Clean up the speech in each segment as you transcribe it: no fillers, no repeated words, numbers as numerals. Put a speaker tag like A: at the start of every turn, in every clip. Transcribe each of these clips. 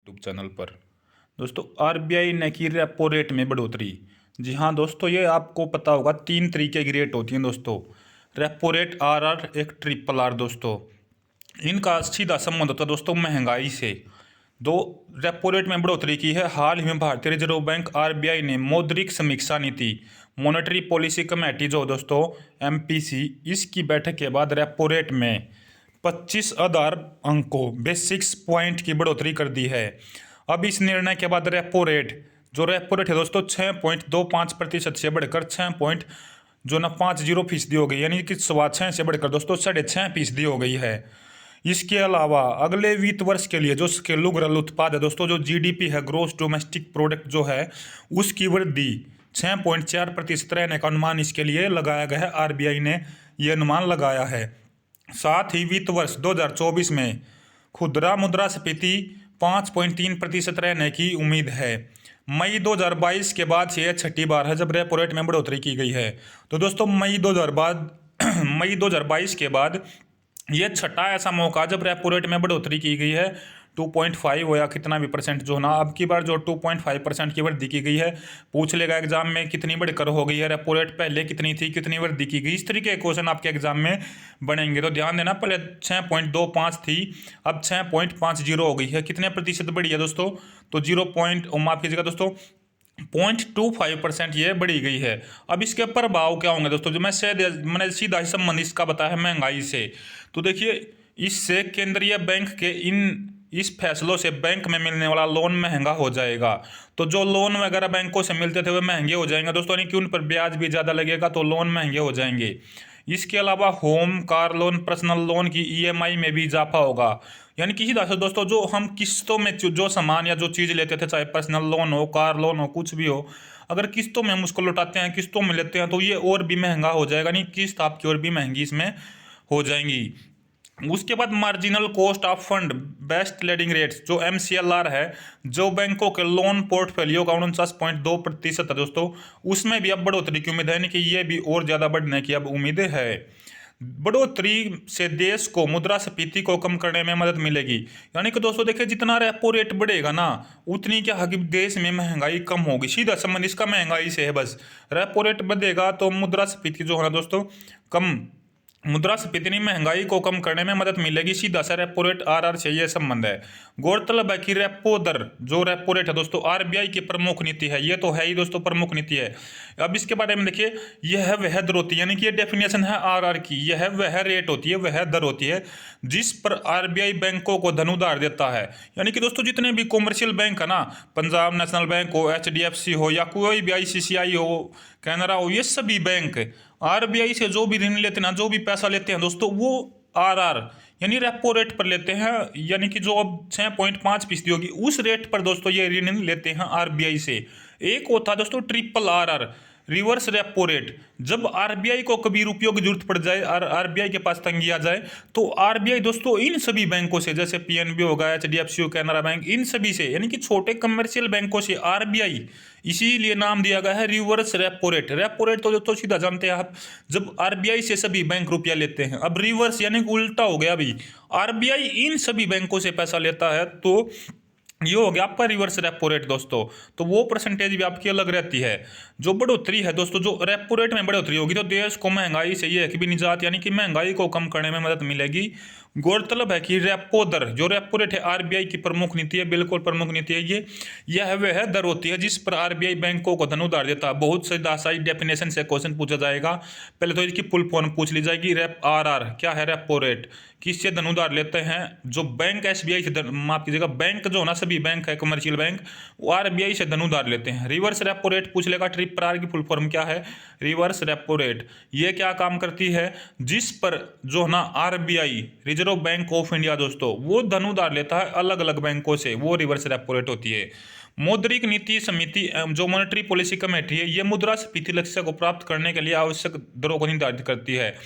A: YouTube channel पर। दोस्तों, RBI ने की रेपो रेट में बढ़ोतरी। जी हाँ दोस्तों, ये आपको पता होगा 3 तरीके की रेट होती हैं दोस्तों। रेपो रेट, आरआर, एक ट्रिपल आर दोस्तों। इनका सीधा संबंध होता है दोस्तों महंगाई से। दो, रेपो रेट में बढ़ोतरी की है हाल ही में भारतीय रिजर्व बैंक आरबीआई ने मौद्रिक समीक्षा नीति मॉनेटरी पॉलिसी कमेटी जो दोस्तों एमपीसी, इसकी बैठक के बाद रेपो रेट में 25 आधार अंकों बेसिक्स पॉइंट की बढ़ोतरी कर दी है। अब इस निर्णय के बाद रेपो रेट है दोस्तों 6.25% से बढ़कर 6.50% हो गई, यानी कि 6.25 से बढ़कर दोस्तों 6.5% हो गई है। इसके अलावा अगले वित्त वर्ष के लिए जो घरेलू घरेलू उत्पाद है दोस्तों, जो जीडीपी है, ग्रोस डोमेस्टिक प्रोडक्ट जो है, उसकी वृद्धि 6.4% रहने का अनुमान इसके लिए लगाया गया है। आरबीआई ने यह अनुमान लगाया है। साथ ही वित्त वर्ष 2024 में खुदरा मुद्रास्फीति 5.3% रहने की उम्मीद है। मई 2022 के बाद से यह छठी बार है जब रेपो रेट में बढ़ोतरी की गई है। तो दोस्तों मई 2022 के बाद यह छठा ऐसा मौका जब रेपो रेट में बढ़ोतरी की गई है। 2.5 हो या कितना भी परसेंट जो ना, अब की बार जो 2.5% की वृद्धि की गई है। पूछ लेगा एग्जाम में कितनी बढ़कर हो गई है रेपो रेट, पहले कितनी थी, कितनी वृद्धि की गई, इस तरीके के क्वेश्चन आपके एग्जाम में बनेंगे। तो ध्यान देना, पहले 6.25 थी, अब 6.50 हो गई है। कितने प्रतिशत बढ़ी है दोस्तों? तो 0. माफ कीजिएगा दोस्तों, 0.25% ये बढ़ी गई है। अब इसके प्रभाव क्या होंगे दोस्तों? जो मैंने सीधा ही संबंध इसका बताया है महंगाई से। तो देखिए, इससे केंद्रीय बैंक के इस फैसलों से बैंक में मिलने वाला लोन महंगा हो जाएगा। तो जो लोन वगैरह बैंकों से मिलते थे वे महंगे हो जाएंगे दोस्तों, यानी कि उन पर ब्याज भी ज़्यादा लगेगा, तो लोन महंगे हो जाएंगे। इसके अलावा home, car loan, personal loan की ईएमआई में भी इजाफा होगा। यानी कि सीधा से दोस्तों, जो हम किस्तों में जो सामान या जो चीज़ लेते थे, चाहे पर्सनल लोन हो, कार लोन हो, कुछ भी हो, अगर किस्तों में हम उसको लौटाते हैं, किस्तों में लेते हैं, तो ये और भी महंगा हो जाएगा। नहीं, किस्त आपकी और भी महंगी इसमें हो जाएंगी। उसके बाद marginal cost of fund best lending rates, जो एमसीएलआर है, जो बैंकों के लोन पोर्टफोलियो का 49.2% है दोस्तों, उसमें भी अब बढ़ोतरी की उम्मीद है। यानी कि ये भी और ज़्यादा बढ़ने की अब उम्मीदें है। बढ़ोतरी से देश को मुद्रास्फीति को कम करने में मदद मिलेगी। यानी कि दोस्तों देखिए, जितना रेपो रेट बढ़ेगा ना, उतनी क्या है कि देश में महंगाई कम होगी। सीधा संबंध इसका महंगाई से है। बस रेपो रेट बढ़ेगा तो मुद्रास्फीति जो है ना दोस्तों, कम मुद्रास्फीति नहीं, महंगाई को कम करने में मदद मिलेगी। सीधा सा रेपो रेट आरआर से यह संबंध है। गौरतलब है कि रेपो दर, जो रेपो रेट है दोस्तों, आरबीआई की प्रमुख नीति है। ये तो है ही दोस्तों, प्रमुख नीति है। अब इसके बारे में देखिए, यह वह दर होती है, यानी कि ये डेफिनेशन है आरआर की, यह वह रेट होती है, वह दर होती है जिस पर आरबीआई बैंकों को धन उधार देता है। यानी कि दोस्तों, जितने भी कॉमर्शियल बैंक है ना, पंजाब नेशनल बैंक हो, एचडीएफसी हो, या कोई भी आईसीआई हो, कैनरा हो, ये सभी बैंक आरबीआई से जो भी ऋण लेते हैं, जो भी पैसा लेते हैं दोस्तों, वो आरआर यानी रेपो रेट पर लेते हैं। यानी कि जो अब 6.5% होगी, उस रेट पर दोस्तों ये ऋण लेते हैं आरबीआई से। एक होता है दोस्तों triple RR, reverse repo rate. जब आरबीआई को कभी रुपयों की जरूरत पड़ जाए और आरबीआई के पास तंगी आ जाए, तो आरबीआई दोस्तों इन सभी बैंकों से, जैसे पीएनबी होगा, एचडीएफसी, कैनरा बैंक, इन सभी से, यानी कि छोटे कमर्शियल बैंकों से आरबीआई, इसीलिए नाम दिया गया है reverse repo rate. Repo rate तो दोस्तों सीधा जानते हैं आप, जब आरबीआई से सभी बैंक रुपया लेते हैं। अब रिवर्स यानी कि उल्टा हो गया, अभी आरबीआई इन सभी बैंकों से पैसा लेता है, तो ये हो गया आपका रिवर्स रेपो रेट दोस्तों। तो वो परसेंटेज भी आपकी अलग रहती है। जो बढ़ोतरी है दोस्तों, जो रेपो रेट में बढ़ोतरी होगी, तो देश को महंगाई से ये है कि भी निजात, यानी कि महंगाई को कम करने में मदद मिलेगी। गौरतलब है कि रेपो दर, जो रेपो रेट है, आरबीआई की प्रमुख नीति है, बिल्कुल प्रमुख नीति है ये। यह वह दर होती है जिस पर आरबीआई बैंकों को धन उधार देता है। बहुत से दासाई डेफिनेशन से क्वेश्चन पूछा जाएगा। पहले तो इसकी फुल फॉर्म पूछ ली जाएगी। रेप आरआर क्या है? Repo rate. किससे धन उधार लेते हैं? जो बैंक एसबीआई से, माफ कीजिएगा, बैंक जो ना सभी बैंक है कमर्शियल बैंक, वो आरबीआई से धन उधार लेते हैं। रिवर्स रेपो रेट पूछ लेगा। ट्रिपल आर की फुल फॉर्म क्या है? Reverse repo rate. ये क्या काम करती है? जिस पर जो ना RBI, reserve bank of India दोस्तों, वो धन उधार लेता है अलग अलग बैंकों से, वो रिवर्स रेपो रेट होती है। मौद्रिक नीति समिति, जो मॉनेटरी पॉलिसी कमेटी है, ये मुद्रास्फीति लक्ष्य को प्राप्त करने के लिए आवश्यक दरों को निर्धारित करती है।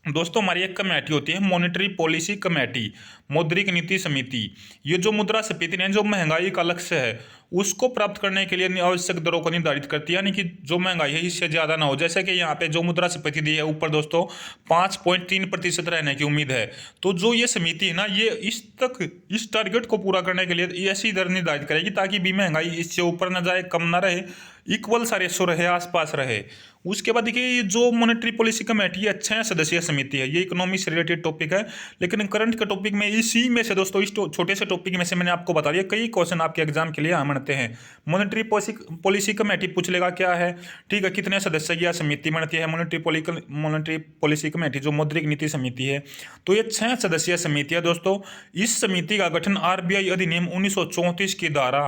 A: दोस्तों हमारी एक कमेटी होती है मॉनेटरी पॉलिसी कमेटी, मौद्रिक नीति समिति। ये जो मुद्रास्फीति ने, जो महंगाई का लक्ष्य है, उसको प्राप्त करने के लिए आवश्यक दरों को निर्धारित करती है, यानी कि जो महंगाई है इससे ज़्यादा ना हो। जैसे कि यहाँ पे जो मुद्रास्फीति दी है ऊपर दोस्तों 5.3% रहने की उम्मीद है। तो जो ये समिति है ना, ये इस टारगेट को पूरा करने के लिए ऐसी दर निर्धारित करेगी ताकि भी महंगाई इससे ऊपर ना जाए, कम ना रहे, इक्वल सा रेशो रहे, आसपास रहे। उसके बाद देखिए ये जो मॉनेटरी पॉलिसी कमेटी है 6 सदस्यीय समिति है, ये इकोनॉमी से रिलेटेड टॉपिक है। लेकिन करंट के टॉपिक में इसी में से दोस्तों, इस छोटे से टॉपिक में से मैंने आपको बता दिया, कई क्वेश्चन आपके एग्जाम के लिए आम बनते हैं। मॉनेटरी पॉलिसी कमेटी पूछ लेगा क्या है, ठीक है, कितने सदस्य की समिति बनती है मॉनेटरी पॉलिसी कमेटी, जो मौद्रिक नीति समिति है। तो ये 6 सदस्यीय समिति है दोस्तों। इस समिति का गठन RBI अधिनियम 1934 की धारा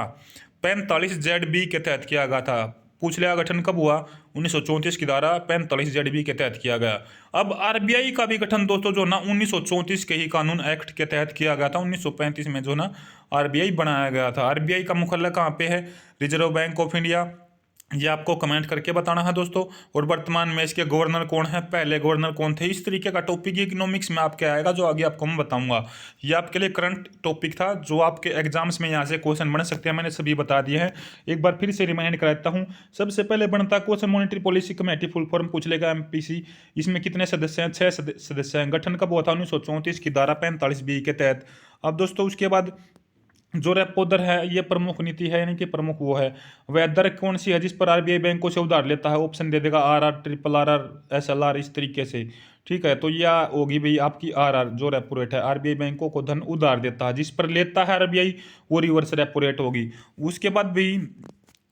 A: 45ZB के तहत किया गया था। पूछ लिया गठन कब हुआ, 1934 की धारा 45ZB के तहत किया गया। अब RBI का भी गठन दोस्तों जो ना 1934 के ही कानून एक्ट के तहत किया गया था। 1935 में जो ना RBI बनाया गया था। RBI का मुख्यालय कहाँ पे है, रिजर्व बैंक ऑफ इंडिया, ये आपको कमेंट करके बताना है दोस्तों। और वर्तमान में इसके गवर्नर कौन है, पहले गवर्नर कौन थे, इस तरीके का टॉपिक इकोनॉमिक्स में आपके आएगा, जो आगे आपको मैं बताऊंगा। ये आपके लिए करंट टॉपिक था, जो आपके एग्जाम्स में यहाँ से क्वेश्चन बन सकते हैं, मैंने सभी बता दिए हैं। एक बार फिर से रिमाइंड कराता हूँ। सबसे पहले बनता question monetary policy committee full form पूछ लेगा MPC। इसमें कितने सदस्य हैं, 6 सदस्य हैं। गठन कब हुआ था, 1934 की धारा 45B के तहत। अब दोस्तों उसके बाद जो रेपो दर है ये प्रमुख नीति है, यानी कि प्रमुख वो है। वह दर कौन सी है जिस पर RBI बैंकों से उधार लेता है, ऑप्शन दे देगा RR, RRR, SLR, इस तरीके से, ठीक है। तो यह होगी भाई आपकी RR, जो रेपो रेट है, RBI बैंकों को धन उधार देता है, जिस पर लेता है RBI वो रिवर्स रेपो रेट होगी। उसके बाद भी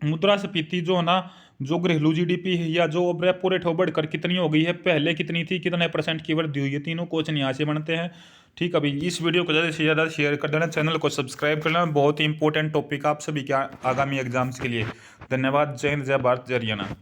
A: मुद्रास्फीति जो है ना, जो घरेलू GDP है या जो रेपो रेट हो बढ़कर कितनी हो गई है, पहले कितनी थी, कितने % की वृद्धि हुई है, तीनों क्वेश्चन यहाँ से बनते हैं, ठीक है। अभी इस वीडियो को ज़्यादा से ज़्यादा शेयर कर देना, चैनल को सब्सक्राइब कर लेना, बहुत ही इंपॉर्टेंट टॉपिक आप सभी के आगामी एग्जाम्स के लिए। धन्यवाद। जय हिंद, जय भारत, जय हरियाणा।